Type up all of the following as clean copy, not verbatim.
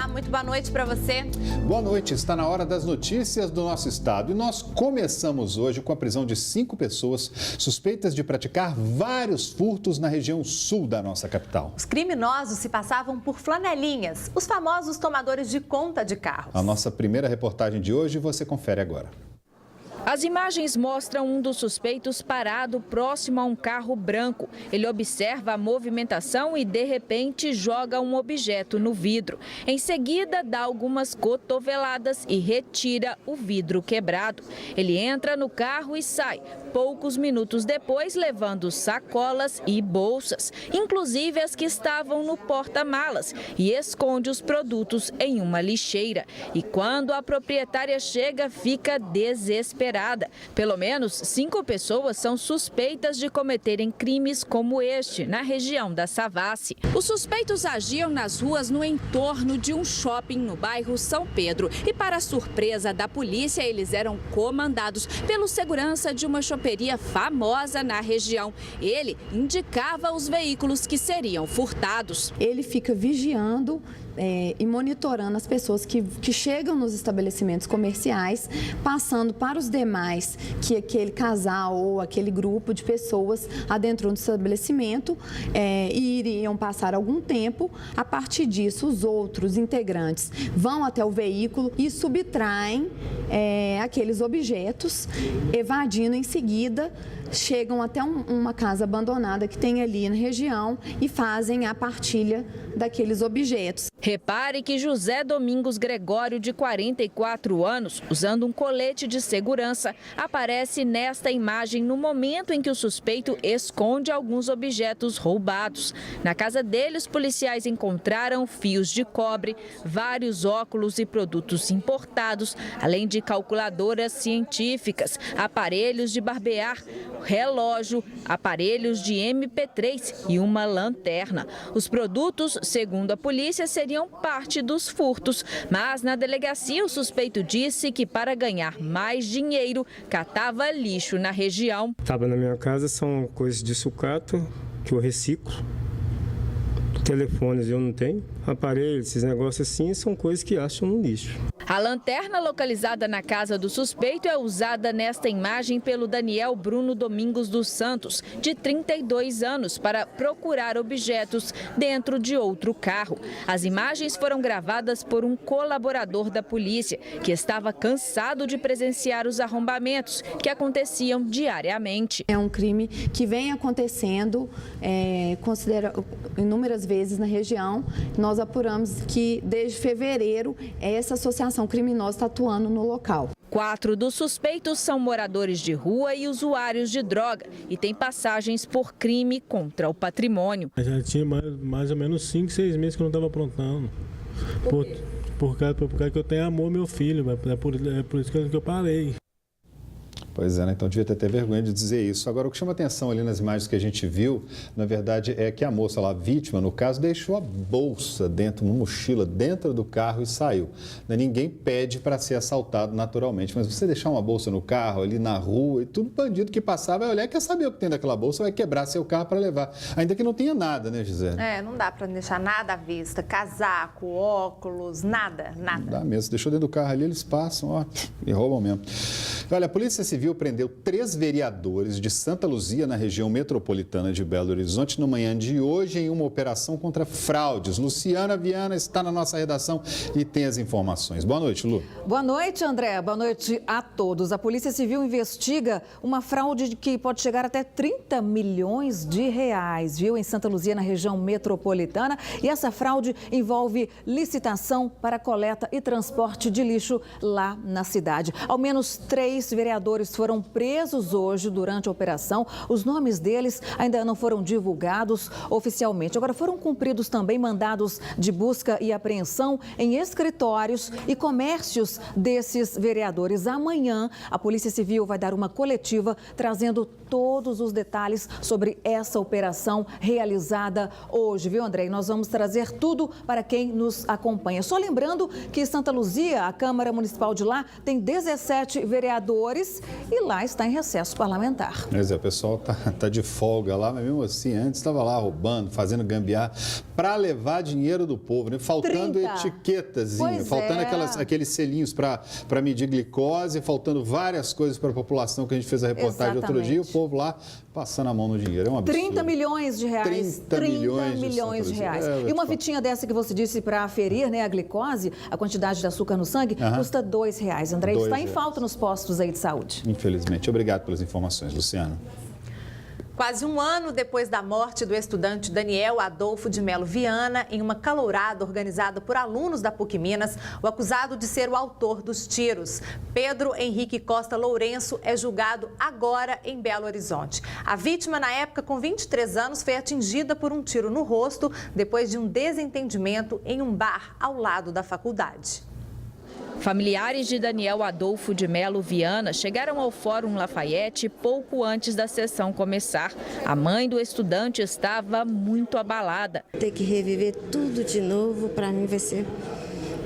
Olá, muito boa noite para você. Boa noite, está na hora das notícias do nosso estado e nós começamos hoje com a prisão de 5 pessoas suspeitas de praticar vários furtos na região sul da nossa capital. Os criminosos se passavam por flanelinhas, os famosos tomadores de conta de carros. A nossa primeira reportagem de hoje você confere agora. As imagens mostram um dos suspeitos parado próximo a um carro branco. Ele observa a movimentação e, de repente, joga um objeto no vidro. Em seguida, dá algumas cotoveladas e retira o vidro quebrado. Ele entra no carro e sai, poucos minutos depois, levando sacolas e bolsas, inclusive as que estavam no porta-malas, e esconde os produtos em uma lixeira. E quando a proprietária chega, fica desesperada. Pelo menos 5 pessoas são suspeitas de cometerem crimes como este, na região da Savassi. Os suspeitos agiam nas ruas no entorno de um shopping no bairro São Pedro. E, para surpresa da polícia, eles eram comandados pelo segurança de uma choperia famosa na região. Ele indicava os veículos que seriam furtados. Ele fica vigiando e monitorando as pessoas que chegam nos estabelecimentos comerciais, passando para os demais que aquele casal ou aquele grupo de pessoas adentram no estabelecimento e iriam passar algum tempo. A partir disso, os outros integrantes vão até o veículo e subtraem aqueles objetos, evadindo em seguida. Chegam até uma casa abandonada que tem ali na região e fazem a partilha daqueles objetos. Repare que José Domingos Gregório, de 44 anos, usando um colete de segurança, aparece nesta imagem no momento em que o suspeito esconde alguns objetos roubados. Na casa dele, os policiais encontraram fios de cobre, vários óculos e produtos importados, além de calculadoras científicas, aparelhos de barbear, relógio, aparelhos de MP3 e uma lanterna. Os produtos, segundo a polícia, seriam parte dos furtos, mas na delegacia o suspeito disse que, para ganhar mais dinheiro, catava lixo na região. Estava na minha casa, são coisas de sucata que eu reciclo. Telefones eu não tenho, aparelhos, esses negócios assim são coisas que acham no lixo. A lanterna localizada na casa do suspeito é usada nesta imagem pelo Daniel Bruno Domingos dos Santos, de 32 anos, para procurar objetos dentro de outro carro. As imagens foram gravadas por um colaborador da polícia, que estava cansado de presenciar os arrombamentos que aconteciam diariamente. É um crime que vem acontecendo inúmeras vezes na região. Nós apuramos que desde fevereiro essa associação criminosa está atuando no local. 4 dos suspeitos são moradores de rua e usuários de droga e têm passagens por crime contra o patrimônio. Já tinha mais ou menos 5, 6 meses que eu não estava aprontando. Por causa que eu tenho amor ao meu filho, é por isso que eu parei. Pois é, né? Então devia ter vergonha de dizer isso. Agora, o que chama atenção ali nas imagens que a gente viu, na verdade, é que a moça lá, a vítima, no caso, deixou a bolsa dentro, uma mochila dentro do carro e saiu. Ninguém pede para ser assaltado naturalmente, mas você deixar uma bolsa no carro, ali na rua, e tudo bandido que passar vai olhar e quer saber o que tem daquela bolsa, vai quebrar seu carro para levar. Ainda que não tenha nada, né, Gisele? Não dá para deixar nada à vista, casaco, óculos, nada. Não dá mesmo. Deixou dentro do carro ali, eles passam, ó, e roubam mesmo. Olha, a Polícia Civil prendeu 3 vereadores de Santa Luzia, na região metropolitana de Belo Horizonte, na manhã de hoje, em uma operação contra fraudes. Luciana Viana está na nossa redação e tem as informações. Boa noite, Lu. Boa noite, André. Boa noite a todos. A Polícia Civil investiga uma fraude que pode chegar até 30 milhões de reais, viu? Em Santa Luzia, na região metropolitana. E essa fraude envolve licitação para coleta e transporte de lixo lá na cidade. Ao menos 3 vereadores foram presos hoje durante a operação. Os nomes deles ainda não foram divulgados oficialmente. Agora, foram cumpridos também mandados de busca e apreensão em escritórios e comércios desses vereadores. Amanhã, a Polícia Civil vai dar uma coletiva trazendo todos os detalhes sobre essa operação realizada hoje, viu, André? E nós vamos trazer tudo para quem nos acompanha. Só lembrando que Santa Luzia, a Câmara Municipal de lá, tem 17 vereadores e lá está em recesso parlamentar. Quer dizer, o pessoal tá de folga lá, mas mesmo assim, antes estava lá roubando, fazendo gambiarra para levar dinheiro do povo, né? Faltando 30. etiquetazinha, faltando aqueles selinhos para medir glicose, faltando várias coisas para a população que a gente fez a reportagem outro dia, o povo lá passando a mão no dinheiro. É um absurdo. 30 milhões de reais. 30 milhões de reais. É, e uma fitinha dessa que você disse para aferir, né, a glicose, a quantidade de açúcar no sangue, custa R$2. André, isso está em falta nos postos aí de saúde. Infelizmente. Obrigado pelas informações, Luciana. Quase um ano depois da morte do estudante Daniel Adolfo de Melo Viana, em uma calourada organizada por alunos da PUC Minas, o acusado de ser o autor dos tiros, Pedro Henrique Costa Lourenço, é julgado agora em Belo Horizonte. A vítima, na época com 23 anos, foi atingida por um tiro no rosto depois de um desentendimento em um bar ao lado da faculdade. Familiares de Daniel Adolfo de Melo Viana chegaram ao Fórum Lafayette pouco antes da sessão começar. A mãe do estudante estava muito abalada. Ter que reviver tudo de novo, para mim vai ser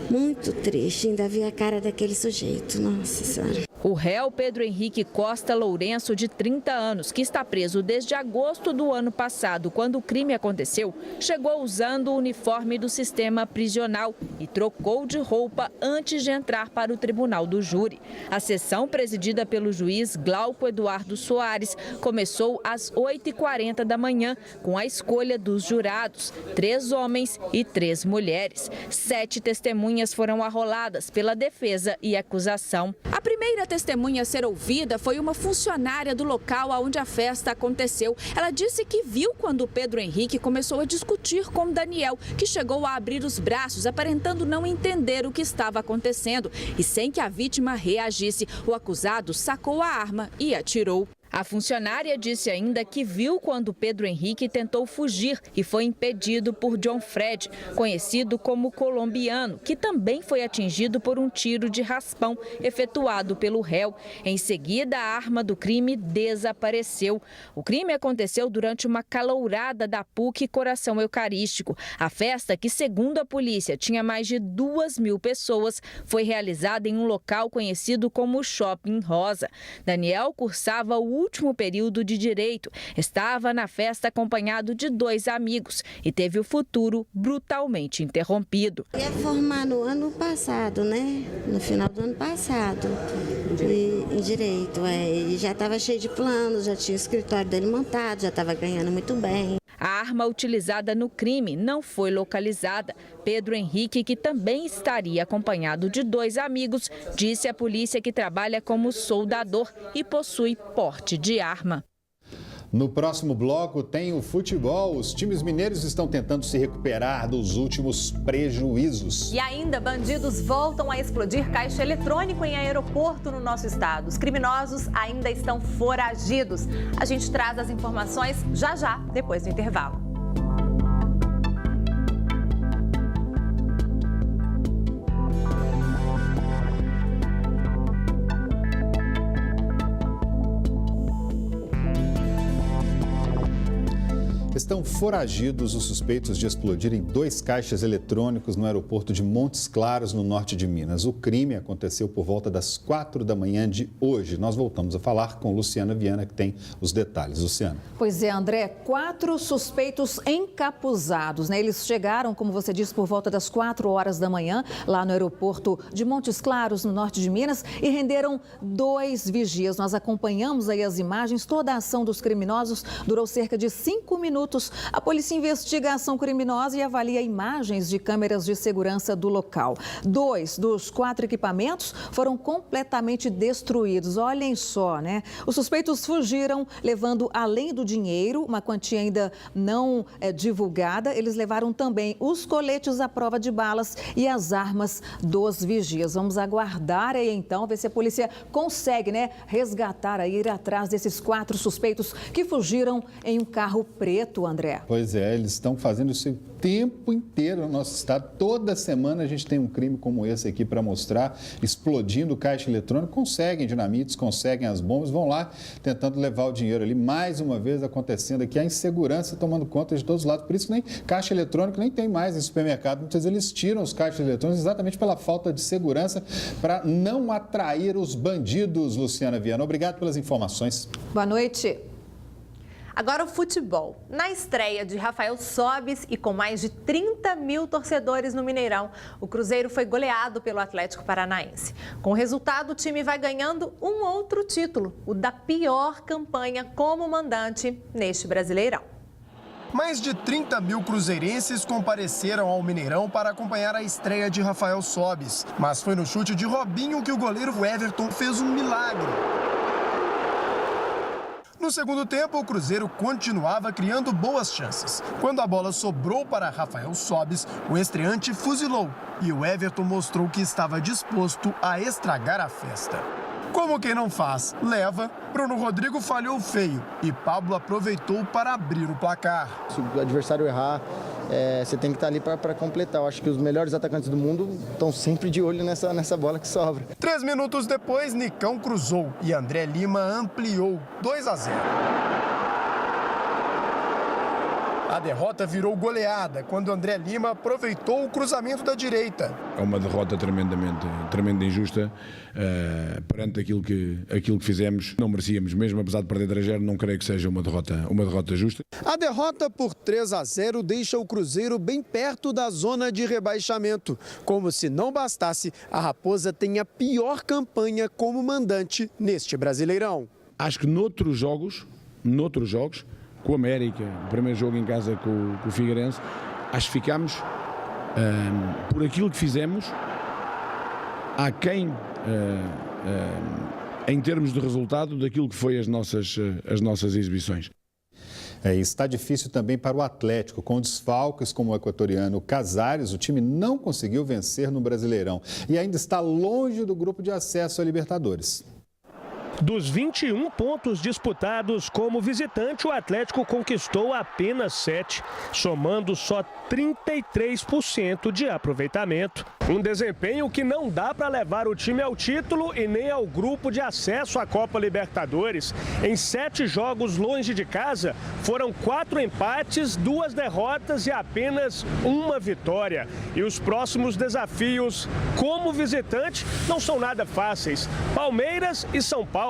muito triste. Ainda vi a cara daquele sujeito, nossa senhora. O réu Pedro Henrique Costa Lourenço, de 30 anos, que está preso desde agosto do ano passado, quando o crime aconteceu, chegou usando o uniforme do sistema prisional e trocou de roupa antes de entrar para o tribunal do júri. A sessão, presidida pelo juiz Glauco Eduardo Soares, começou às 8h40 da manhã, com a escolha dos jurados, 3 homens e 3 mulheres. 7 testemunhas foram arroladas pela defesa e acusação. A primeira testemunha a ser ouvida foi uma funcionária do local onde a festa aconteceu. Ela disse que viu quando Pedro Henrique começou a discutir com Daniel, que chegou a abrir os braços, aparentando não entender o que estava acontecendo. E sem que a vítima reagisse, o acusado sacou a arma e atirou. A funcionária disse ainda que viu quando Pedro Henrique tentou fugir e foi impedido por John Fred, conhecido como colombiano, que também foi atingido por um tiro de raspão efetuado pelo réu. Em seguida, a arma do crime desapareceu. O crime aconteceu durante uma calourada da PUC Coração Eucarístico. A festa, que segundo a polícia tinha mais de 2.000 pessoas, foi realizada em um local conhecido como Shopping Rosa. Daniel cursava o último período de direito, estava na festa acompanhado de 2 amigos e teve o futuro brutalmente interrompido. Ia formar no ano passado, né? No final do ano passado, em direito. E já estava cheio de planos, já tinha o escritório dele montado, já estava ganhando muito bem. A arma utilizada no crime não foi localizada. Pedro Henrique, que também estaria acompanhado de 2 amigos, disse à polícia que trabalha como soldador e possui porte de arma. No próximo bloco tem o futebol. Os times mineiros estão tentando se recuperar dos últimos prejuízos. E ainda, bandidos voltam a explodir caixa eletrônico em aeroporto no nosso estado. Os criminosos ainda estão foragidos. A gente traz as informações já, depois do intervalo. Estão foragidos os suspeitos de explodirem 2 caixas eletrônicos no aeroporto de Montes Claros, no norte de Minas. O crime aconteceu por volta das 4 da manhã de hoje. Nós voltamos a falar com Luciana Viana, que tem os detalhes. Luciana. Pois é, André, 4 suspeitos encapuzados, né? Eles chegaram, como você disse, por volta das 4 horas da manhã, lá no aeroporto de Montes Claros, no norte de Minas, e renderam 2 vigias. Nós acompanhamos aí as imagens, toda a ação dos criminosos durou cerca de 5 minutos. A polícia investiga a ação criminosa e avalia imagens de câmeras de segurança do local. 2 dos 4 equipamentos foram completamente destruídos. Olhem só, né? Os suspeitos fugiram, levando, além do dinheiro, uma quantia ainda não divulgada. Eles levaram também os coletes à prova de balas e as armas dos vigias. Vamos aguardar aí, então, ver se a polícia consegue, né, resgatar, ir atrás desses 4 suspeitos que fugiram em um carro preto. preto, André. Pois é, eles estão fazendo isso o tempo inteiro no nosso estado. Toda semana a gente tem um crime como esse aqui para mostrar, explodindo o caixa eletrônico. Conseguem dinamites, conseguem as bombas, vão lá tentando levar o dinheiro ali. Mais uma vez acontecendo aqui, a insegurança tomando conta de todos os lados. Por isso que nem caixa eletrônico nem tem mais em supermercado. Muitas vezes eles tiram os caixas eletrônicos exatamente pela falta de segurança, para não atrair os bandidos. Luciana Viana, obrigado pelas informações. Boa noite. Agora o futebol. Na estreia de Rafael Sobis e com mais de 30 mil torcedores no Mineirão, o Cruzeiro foi goleado pelo Atlético Paranaense. Com o resultado, o time vai ganhando um outro título, o da pior campanha como mandante neste Brasileirão. Mais de 30 mil cruzeirenses compareceram ao Mineirão para acompanhar a estreia de Rafael Sobis. Mas foi no chute de Robinho que o goleiro Everton fez um milagre. No segundo tempo, o Cruzeiro continuava criando boas chances. Quando a bola sobrou para Rafael Sobis, o estreante fuzilou e o Everton mostrou que estava disposto a estragar a festa. Como quem não faz, leva, Bruno Rodrigo falhou feio e Pablo aproveitou para abrir o placar. Se o adversário errar, você tem que estar ali para completar. Eu acho que os melhores atacantes do mundo estão sempre de olho nessa bola que sobra. 3 minutos depois, Nicão cruzou e André Lima ampliou 2-0. A derrota virou goleada quando André Lima aproveitou o cruzamento da direita. É uma derrota tremendamente injusta perante aquilo que fizemos. Não merecíamos, mesmo apesar de perder 3-0, não creio que seja uma derrota justa. A derrota por 3-0 deixa o Cruzeiro bem perto da zona de rebaixamento. Como se não bastasse, a Raposa tem a pior campanha como mandante neste Brasileirão. Acho que noutros jogos, com o América, o primeiro jogo em casa com o Figueirense, acho que ficámos, por aquilo que fizemos, aquém, em termos de resultado, daquilo que foi as nossas exibições. Está difícil também para o Atlético. Com desfalques como o equatoriano Casares, o time não conseguiu vencer no Brasileirão e ainda está longe do grupo de acesso à Libertadores. Dos 21 pontos disputados como visitante, o Atlético conquistou apenas 7, somando só 33% de aproveitamento. Um desempenho que não dá para levar o time ao título e nem ao grupo de acesso à Copa Libertadores. Em 7 jogos longe de casa, foram 4 empates, 2 derrotas e apenas 1 vitória. E os próximos desafios como visitante não são nada fáceis. Palmeiras e São Paulo.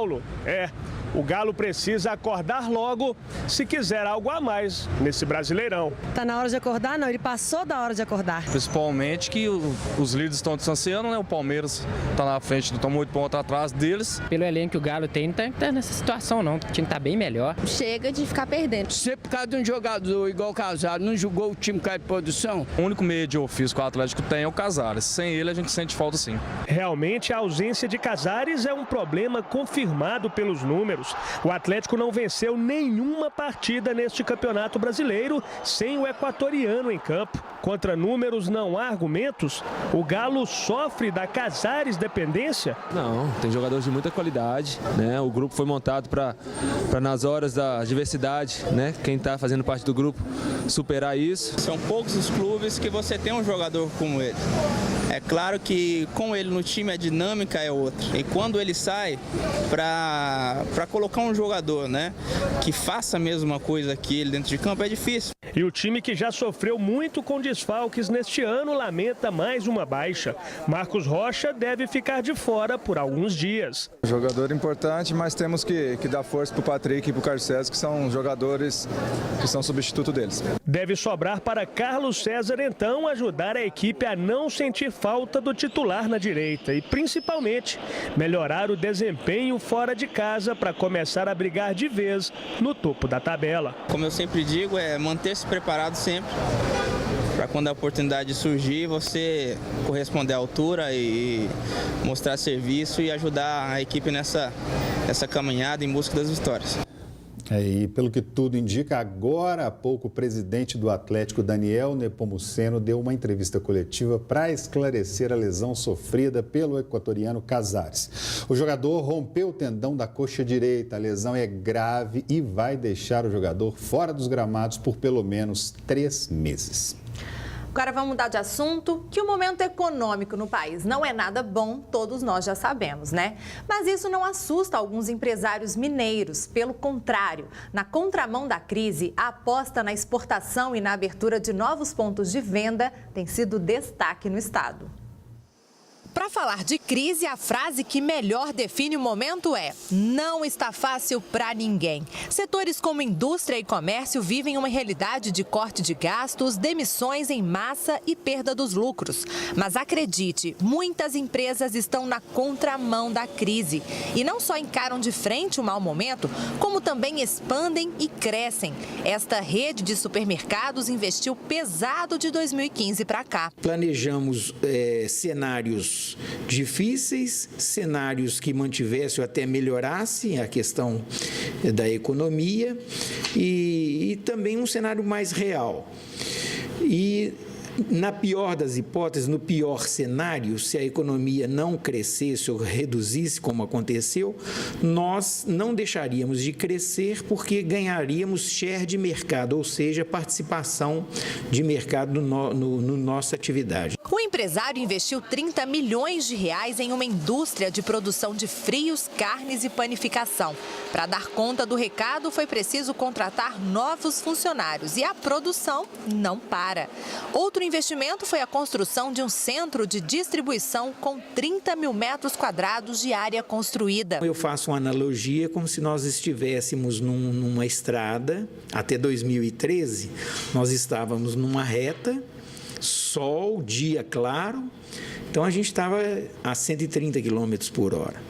O Galo precisa acordar logo se quiser algo a mais nesse Brasileirão. Tá na hora de acordar? Não, ele passou da hora de acordar. Principalmente que os líderes estão distanciando, né? O Palmeiras está na frente, estão 8 pontos atrás deles. Pelo elenco que o Galo tem, não tá nessa situação não. O time tá bem melhor. Chega de ficar perdendo. Se por causa de um jogador igual o Casares não jogou o time cair de produção. O único meio de ofício que o Atlético tem é o Casares. Sem ele a gente sente falta sim. Realmente a ausência de Casares é um problema confirmado pelos números. O Atlético não venceu nenhuma partida neste Campeonato Brasileiro sem o equatoriano em campo. Contra números não há argumentos. O Galo sofre da Casares dependência? Não, tem jogadores de muita qualidade, né? O grupo foi montado para nas horas da adversidade, né? Quem está fazendo parte do grupo superar isso. São poucos os clubes que você tem um jogador como ele. É claro que com ele no time a dinâmica é outra. E quando ele sai para colocar um jogador, né, que faça a mesma coisa que ele dentro de campo é difícil. E o time que já sofreu muito com desfalques neste ano lamenta mais uma baixa. Marcos Rocha deve ficar de fora por alguns dias. Jogador importante, mas temos que dar força para o Patrick e para o Carlos César, que são jogadores que são substituto deles. Deve sobrar para Carlos César, então, ajudar a equipe a não sentir falta do titular na direita e, principalmente, melhorar o desempenho fora de casa para começar a brigar de vez no topo da tabela. Como eu sempre digo, é manter-se preparado sempre para quando a oportunidade surgir, você corresponder à altura e mostrar serviço e ajudar a equipe nessa caminhada em busca das vitórias. E pelo que tudo indica, agora há pouco o presidente do Atlético, Daniel Nepomuceno, deu uma entrevista coletiva para esclarecer a lesão sofrida pelo equatoriano Casares. O jogador rompeu o tendão da coxa direita, a lesão é grave e vai deixar o jogador fora dos gramados por pelo menos 3 meses. Agora vamos mudar de assunto, que o momento econômico no país não é nada bom, todos nós já sabemos, né? Mas isso não assusta alguns empresários mineiros. Pelo contrário, na contramão da crise, a aposta na exportação e na abertura de novos pontos de venda tem sido destaque no estado. Para falar de crise, a frase que melhor define o momento é: não está fácil para ninguém. Setores como indústria e comércio vivem uma realidade de corte de gastos, demissões em massa e perda dos lucros. Mas acredite, muitas empresas estão na contramão da crise e não só encaram de frente o mau momento, como também expandem e crescem. Esta rede de supermercados investiu pesado de 2015 para cá. Planejamos cenários difíceis, cenários que mantivessem ou até melhorassem a questão da economia e também um cenário mais real. E na pior das hipóteses, no pior cenário, se a economia não crescesse ou reduzisse, como aconteceu, nós não deixaríamos de crescer porque ganharíamos share de mercado, ou seja, participação de mercado no nossa atividade. O empresário investiu 30 milhões de reais em uma indústria de produção de frios, carnes e panificação. Para dar conta do recado, foi preciso contratar novos funcionários e a produção não para. Outro investimento foi a construção de um centro de distribuição com 30 mil metros quadrados de área construída. Eu faço uma analogia como se nós estivéssemos numa estrada. Até 2013, nós estávamos numa reta, sol, dia claro, então a gente estava a 130 km por hora.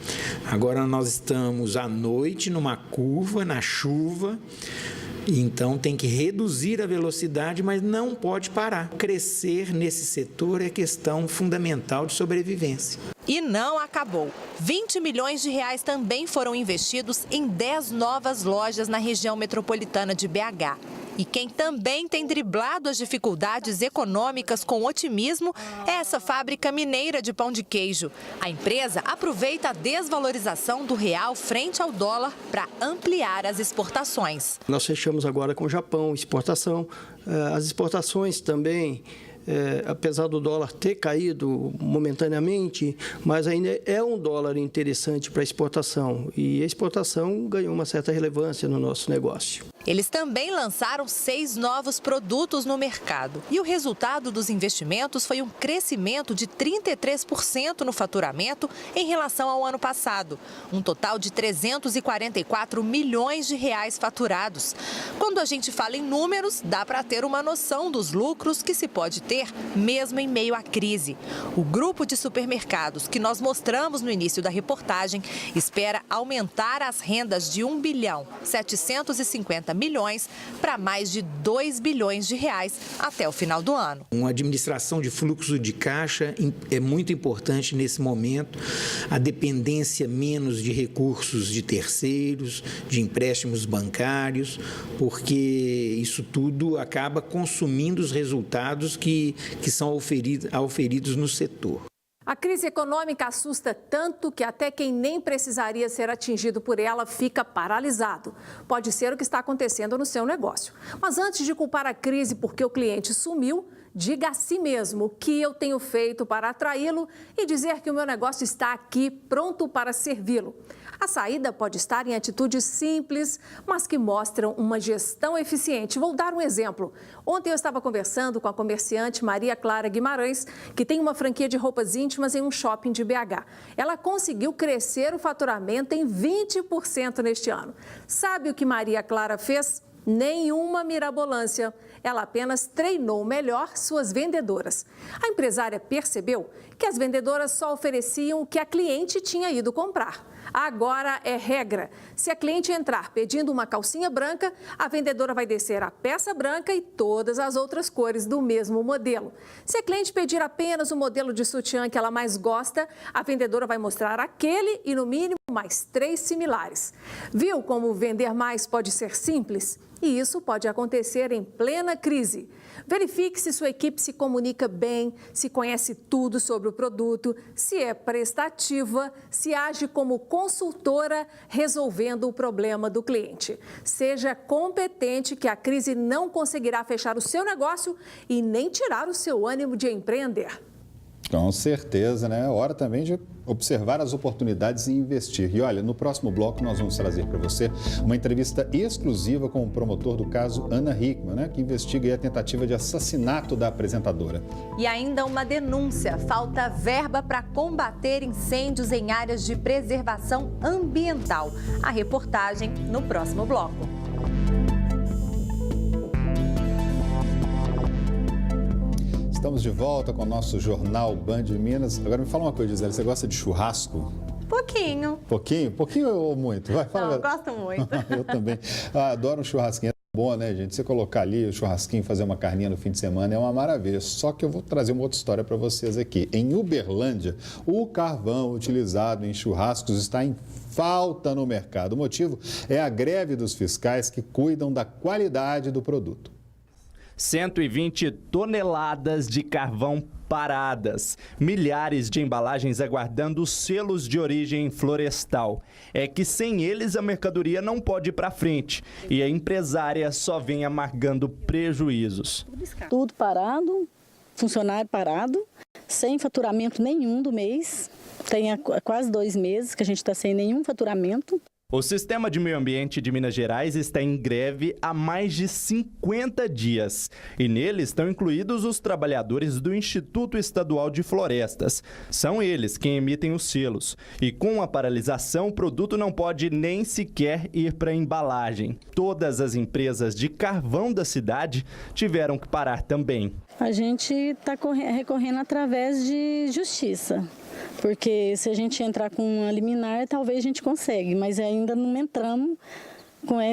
Agora nós estamos à noite numa curva, na chuva, então tem que reduzir a velocidade, mas não pode parar. Crescer nesse setor é questão fundamental de sobrevivência. E não acabou. 20 milhões de reais também foram investidos em 10 novas lojas na região metropolitana de BH. E quem também tem driblado as dificuldades econômicas com otimismo é essa fábrica mineira de pão de queijo. A empresa aproveita a desvalorização do real frente ao dólar para ampliar as exportações. Nós fechamos agora com o Japão, exportação. As exportações também, apesar do dólar ter caído momentaneamente, mas ainda é um dólar interessante para a exportação. E a exportação ganhou uma certa relevância no nosso negócio. Eles também lançaram 6 novos produtos no mercado. E o resultado dos investimentos foi um crescimento de 33% no faturamento em relação ao ano passado. Um total de 344 milhões de reais faturados. Quando a gente fala em números, dá para ter uma noção dos lucros que se pode ter mesmo em meio à crise. O grupo de supermercados que nós mostramos no início da reportagem espera aumentar as rendas de 1 bilhão 750 milhões para mais de 2 bilhões de reais até o final do ano. Uma administração de fluxo de caixa é muito importante nesse momento, a dependência menos de recursos de terceiros, de empréstimos bancários, porque isso tudo acaba consumindo os resultados que são auferidos no setor. A crise econômica assusta tanto que até quem nem precisaria ser atingido por ela fica paralisado. Pode ser o que está acontecendo no seu negócio. Mas antes de culpar a crise porque o cliente sumiu, diga a si mesmo o que eu tenho feito para atraí-lo e dizer que o meu negócio está aqui pronto para servi-lo. A saída pode estar em atitudes simples, mas que mostram uma gestão eficiente. Vou dar um exemplo. Ontem eu estava conversando com a comerciante Maria Clara Guimarães, que tem uma franquia de roupas íntimas em um shopping de BH. Ela conseguiu crescer o faturamento em 20% neste ano. Sabe o que Maria Clara fez? Nenhuma mirabolância. Ela apenas treinou melhor suas vendedoras. A empresária percebeu que as vendedoras só ofereciam o que a cliente tinha ido comprar. Agora é regra. Se a cliente entrar pedindo uma calcinha branca, a vendedora vai descer a peça branca e todas as outras cores do mesmo modelo. Se a cliente pedir apenas o modelo de sutiã que ela mais gosta, a vendedora vai mostrar aquele e, no mínimo, mais 3 similares. Viu como vender mais pode ser simples? E isso pode acontecer em plena crise. Verifique se sua equipe se comunica bem, se conhece tudo sobre o produto, se é prestativa, se age como consultora resolvendo o problema do cliente. Seja competente que a crise não conseguirá fechar o seu negócio e nem tirar o seu ânimo de empreender. Com certeza, né? É hora também de observar as oportunidades e investir. E olha, no próximo bloco nós vamos trazer para você uma entrevista exclusiva com o promotor do caso Ana Hickman, né? Que investiga a tentativa de assassinato da apresentadora. E ainda uma denúncia: falta verba para combater incêndios em áreas de preservação ambiental. A reportagem no próximo bloco. Estamos de volta com o nosso jornal Band Minas. Agora me fala uma coisa, Gisele, você gosta de churrasco? Pouquinho. Pouquinho? Pouquinho ou muito? Vai, fala. Não, eu gosto muito. Eu também. Adoro um churrasquinho. É bom, né, gente? Você colocar ali o churrasquinho, fazer uma carninha no fim de semana é uma maravilha. Só que eu vou trazer uma outra história para vocês aqui. Em Uberlândia, o carvão utilizado em churrascos está em falta no mercado. O motivo é a greve dos fiscais que cuidam da qualidade do produto. 120 toneladas de carvão paradas, milhares de embalagens aguardando os selos de origem florestal. É que sem eles a mercadoria não pode ir para frente e a empresária só vem amargando prejuízos. Tudo parado, funcionário parado, sem faturamento nenhum do mês. Tem quase 2 meses que a gente está sem nenhum faturamento. O Sistema de Meio Ambiente de Minas Gerais está em greve há mais de 50 dias. E nele estão incluídos os trabalhadores do Instituto Estadual de Florestas. São eles quem emitem os selos. E com a paralisação, o produto não pode nem sequer ir para a embalagem. Todas as empresas de carvão da cidade tiveram que parar também. A gente está recorrendo através de justiça. Porque se a gente entrar com uma liminar, talvez a gente consegue, mas ainda não entramos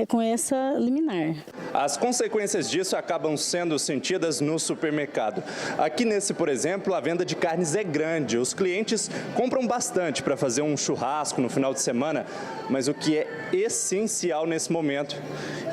com essa liminar. As consequências disso acabam sendo sentidas no supermercado. Aqui nesse, por exemplo, a venda de carnes é grande. Os clientes compram bastante para fazer um churrasco no final de semana, mas o que é essencial nesse momento,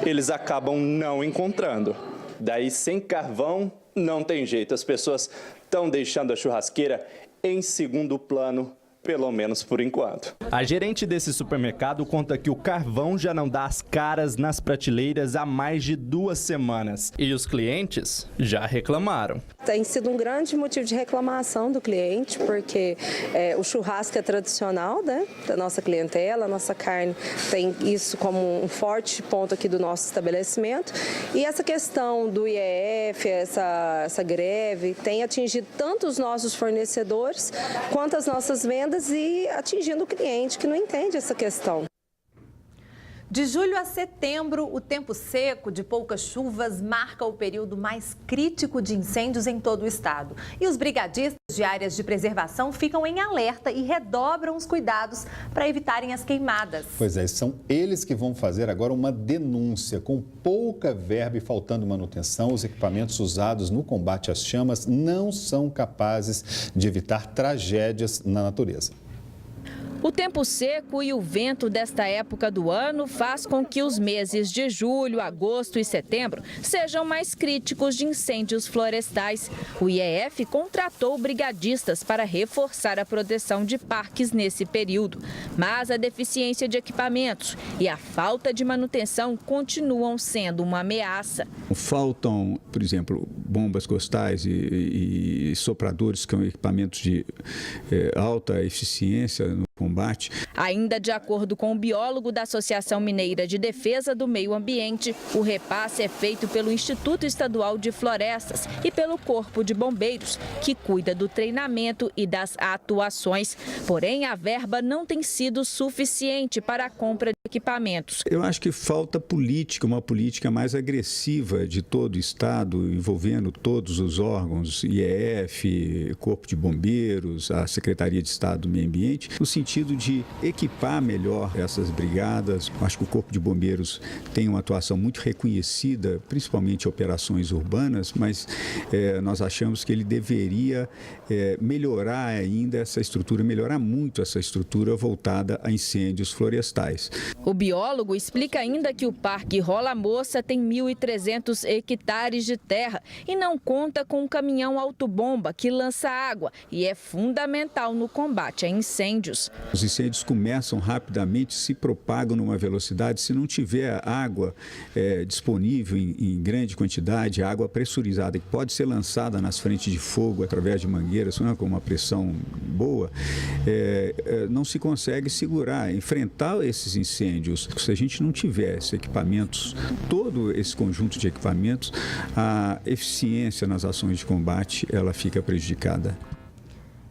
eles acabam não encontrando. Daí, sem carvão, não tem jeito. As pessoas estão deixando a churrasqueira em segundo plano, pelo menos por enquanto. A gerente desse supermercado conta que o carvão já não dá as caras nas prateleiras há mais de 2 semanas. E os clientes já reclamaram. Tem sido um grande motivo de reclamação do cliente, porque o churrasco é tradicional, né, da nossa clientela, a nossa carne tem isso como um forte ponto aqui do nosso estabelecimento. E essa questão do IEF, essa greve, tem atingido tanto os nossos fornecedores quanto as nossas vendas e atingindo o cliente que não entende essa questão. De julho a setembro, o tempo seco de poucas chuvas marca o período mais crítico de incêndios em todo o estado. E os brigadistas de áreas de preservação ficam em alerta e redobram os cuidados para evitarem as queimadas. Pois é, são eles que vão fazer agora uma denúncia. Com pouca verba e faltando manutenção, os equipamentos usados no combate às chamas não são capazes de evitar tragédias na natureza. O tempo seco e o vento desta época do ano faz com que os meses de julho, agosto e setembro sejam mais críticos de incêndios florestais. O IEF contratou brigadistas para reforçar a proteção de parques nesse período. Mas a deficiência de equipamentos e a falta de manutenção continuam sendo uma ameaça. Faltam, por exemplo, bombas costais e sopradores, que são equipamentos de alta eficiência no combate. Ainda de acordo com o biólogo da Associação Mineira de Defesa do Meio Ambiente, o repasse é feito pelo Instituto Estadual de Florestas e pelo Corpo de Bombeiros, que cuida do treinamento e das atuações. Porém, a verba não tem sido suficiente para a compra de equipamentos. Eu acho que falta política, uma política mais agressiva de todo o Estado, envolvendo todos os órgãos, IEF, Corpo de Bombeiros, a Secretaria de Estado do Meio Ambiente, no sentido sentido de equipar melhor essas brigadas. Acho que o Corpo de Bombeiros tem uma atuação muito reconhecida, principalmente em operações urbanas, mas nós achamos que ele deveria melhorar ainda essa estrutura, melhorar muito essa estrutura voltada a incêndios florestais. O biólogo explica ainda que o Parque Rola Moça tem 1.300 hectares de terra e não conta com um caminhão autobomba que lança água e é fundamental no combate a incêndios. Os incêndios começam rapidamente, se propagam numa velocidade, se não tiver água disponível em grande quantidade, água pressurizada que pode ser lançada nas frentes de fogo através de mangueiras, com uma pressão boa, não se consegue segurar, enfrentar esses incêndios. Se a gente não tiver esses equipamentos, todo esse conjunto de equipamentos, a eficiência nas ações de combate ela fica prejudicada.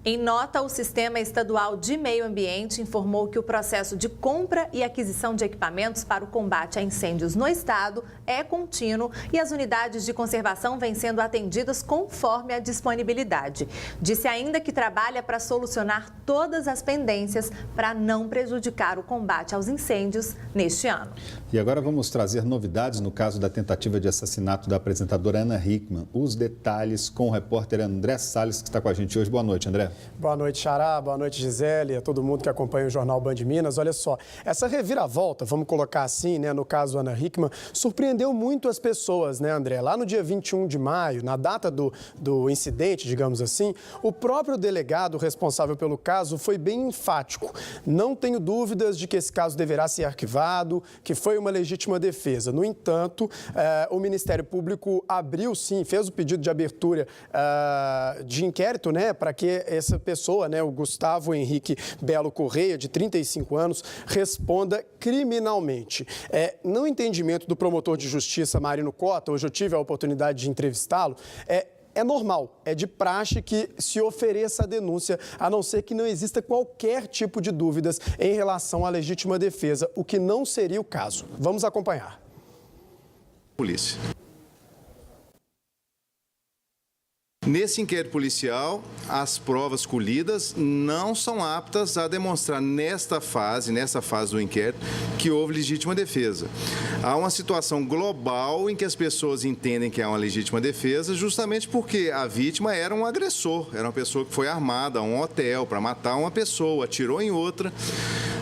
Em nota, o Sistema Estadual de Meio Ambiente informou que o processo de compra e aquisição de equipamentos para o combate a incêndios no estado é contínuo e as unidades de conservação vêm sendo atendidas conforme a disponibilidade. Disse ainda que trabalha para solucionar todas as pendências para não prejudicar o combate aos incêndios neste ano. E agora vamos trazer novidades no caso da tentativa de assassinato da apresentadora Ana Hickman. Os detalhes com o repórter André Salles, que está com a gente hoje. Boa noite, André. Boa noite, Xará. Boa noite, Gisele, a todo mundo que acompanha o Jornal Band Minas. Olha só, essa reviravolta, vamos colocar assim, né, no caso Ana Hickman, surpreendeu muito as pessoas, né, André? Lá no dia 21 de maio, na data do incidente, digamos assim, o próprio delegado responsável pelo caso foi bem enfático. Não tenho dúvidas de que esse caso deverá ser arquivado, que foi uma legítima defesa. No entanto, o Ministério Público abriu, sim, fez o pedido de abertura de inquérito, né, para que essa pessoa, né, o Gustavo Henrique Belo Correia, de 35 anos, responda criminalmente. No entendimento do promotor de justiça, Marino Cota, hoje eu tive a oportunidade de entrevistá-lo, é normal, é de praxe que se ofereça a denúncia, a não ser que não exista qualquer tipo de dúvidas em relação à legítima defesa, o que não seria o caso. Vamos acompanhar. Polícia. Nesse inquérito policial, as provas colhidas não são aptas a demonstrar nessa fase do inquérito, que houve legítima defesa. Há uma situação global em que as pessoas entendem que há uma legítima defesa justamente porque a vítima era um agressor, era uma pessoa que foi armada a um hotel para matar uma pessoa, atirou em outra.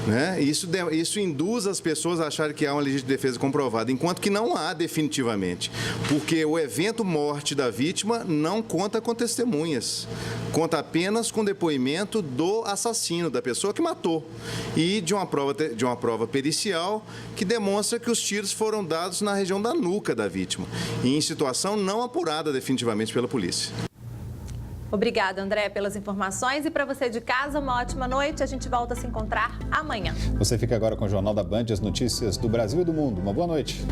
Né? Isso induz as pessoas a acharem que há uma legítima defesa comprovada, enquanto que não há definitivamente, porque o evento morte da vítima não conta com testemunhas, conta apenas com depoimento do assassino, da pessoa que matou, e de uma prova pericial que demonstra que os tiros foram dados na região da nuca da vítima, e em situação não apurada definitivamente pela polícia. Obrigada, André, pelas informações. E para você de casa, uma ótima noite. A gente volta a se encontrar amanhã. Você fica agora com o Jornal da Band, as notícias do Brasil e do mundo. Uma boa noite.